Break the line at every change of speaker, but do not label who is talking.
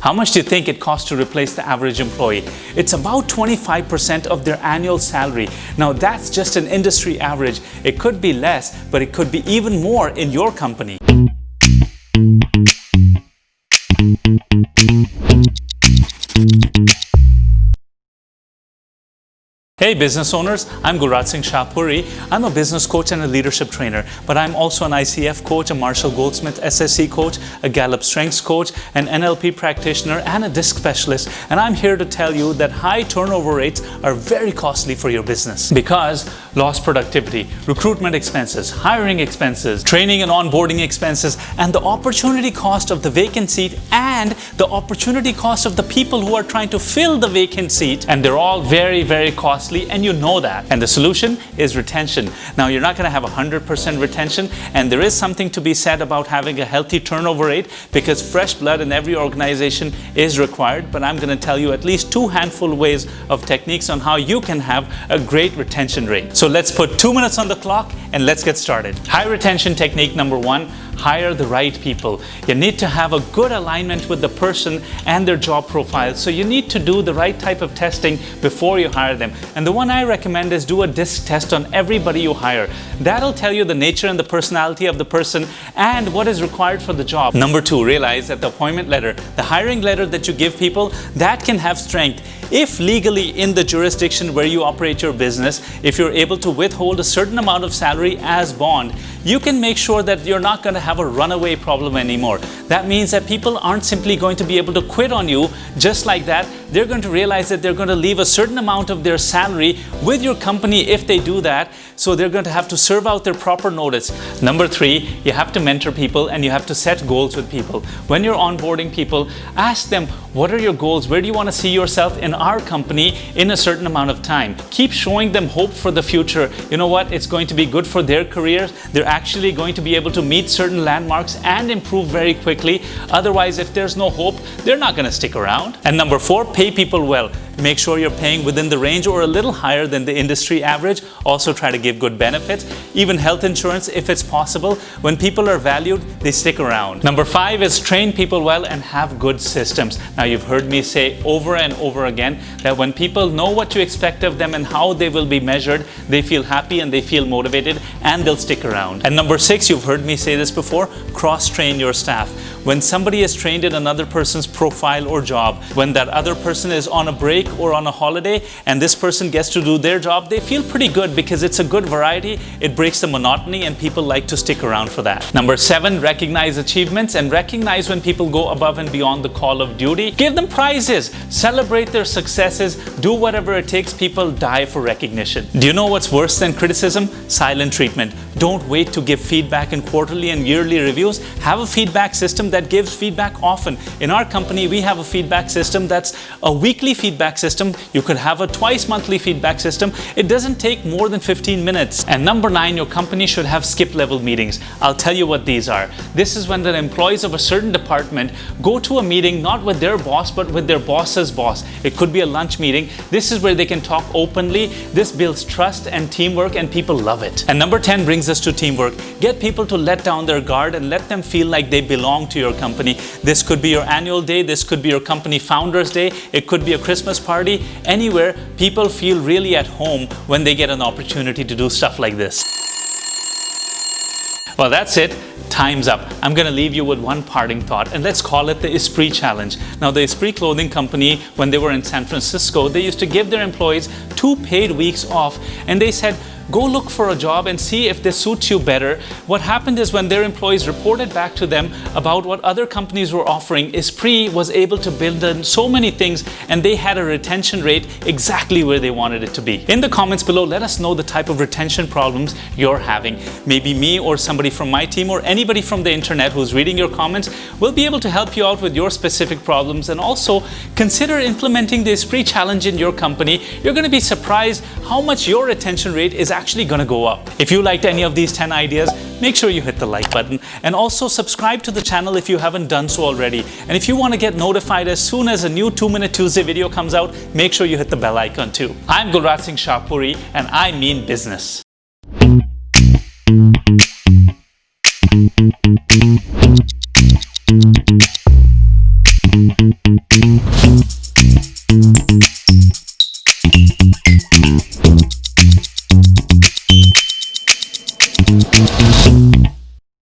How much do you think it costs to replace the average employee? It's about 25% of their annual salary. Now that's just an industry average. It could be less, but it could be even more in your company. Hey business owners, I'm Gulraj Shahpuri. I'm a business coach and a leadership trainer, but I'm also an ICF coach, a Marshall Goldsmith SSC coach, a Gallup Strengths coach, an NLP practitioner, and a DISC specialist. And I'm here to tell you that high turnover rates are very costly for your business because lost productivity, recruitment expenses, hiring expenses, training and onboarding expenses, and the opportunity cost of the vacant seat and the opportunity cost of the people who are trying to fill the vacant seat. And they're all very, very costly. And you know that. And the solution is retention. Now, you're not going to have 100% retention, and there is something to be said about having a healthy turnover rate because fresh blood in every organization is required. But I'm going to tell you at least 2 handful ways of techniques on how you can have a great retention rate. So let's put 2 minutes on the clock and let's get started. High retention technique number 1. Hire the right people. You need to have a good alignment with the person and their job profile. So you need to do the right type of testing before you hire them. And the one I recommend is do a DISC test on everybody you hire. That'll tell you the nature and the personality of the person and what is required for the job. Number 2, realize that the appointment letter, the hiring letter that you give people, that can have strength. If legally in the jurisdiction where you operate your business, if you're able to withhold a certain amount of salary as bond, you can make sure that you're not going to have a runaway problem anymore. That means that people aren't simply going to be able to quit on you just like that. They're going to realize that they're going to leave a certain amount of their salary with your company if they do that. So they're going to have to serve out their proper notice. Number 3, you have to mentor people and you have to set goals with people. When you're onboarding people, ask them, what are your goals? Where do you want to see yourself in our company in a certain amount of time? Keep showing them hope for the future. You know what? It's going to be good for their careers. They're actually going to be able to meet certain landmarks and improve very quickly. Otherwise, if there's no hope, they're not going to stick around. And number 4, pay people well. Make sure you're paying within the range or a little higher than the industry average. Also try to give good benefits, even health insurance if it's possible. When people are valued, they stick around. Number 5 is train people well and have good systems. Now you've heard me say over and over again that when people know what to expect of them and how they will be measured, they feel happy and they feel motivated and they'll stick around. And number 6, you've heard me say this before, cross-train your staff. When somebody is trained in another person's profile or job, when that other person is on a break or on a holiday and this person gets to do their job, they feel pretty good because it's a good variety. It breaks the monotony and people like to stick around for that. Number 7, recognize achievements and recognize when people go above and beyond the call of duty. Give them prizes, celebrate their successes, do whatever it takes. People die for recognition. Do you know what's worse than criticism? Silent treatment. Don't wait to give feedback in quarterly and yearly reviews. Have a feedback system that gives feedback often. In our company, we have a feedback system that's a weekly feedback system. You could have a twice monthly feedback system. It doesn't take more than 15 minutes. And number 9, your company should have skip level meetings. I'll tell you what these are. This is when the employees of a certain department go to a meeting not with their boss but with their boss's boss. It could be a lunch meeting. This is where they can talk openly. This builds trust and teamwork and people love it. And number 10 brings us to teamwork. Get people to let down their guard and let them feel like they belong to your company. This could be your annual day. This could be your company founders day. It could be a Christmas party. Anywhere, people feel really at home when they get an opportunity to do stuff like this. Well, that's it. Time's up. I'm going to leave you with one parting thought, and let's call it the Esprit Challenge. Now, the Esprit clothing company, when they were in San Francisco, they used to give their employees 2 paid weeks off, and they said, go look for a job and see if this suits you better. What happened is when their employees reported back to them about what other companies were offering, Esprit was able to build in so many things and they had a retention rate exactly where they wanted it to be. In the comments below, let us know the type of retention problems you're having. Maybe me or somebody from my team or anybody from the internet who's reading your comments will be able to help you out with your specific problems. And also consider implementing the Esprit Challenge in your company. You're going to be surprised how much your retention rate is actually going to go up. If you liked any of these 10 ideas, make sure you hit the like button and also subscribe to the channel if you haven't done so already. And if you want to get notified as soon as a new 2-Minute Tuesday video comes out, make sure you hit the bell icon too. I'm Gulraj Shahpuri and I mean business.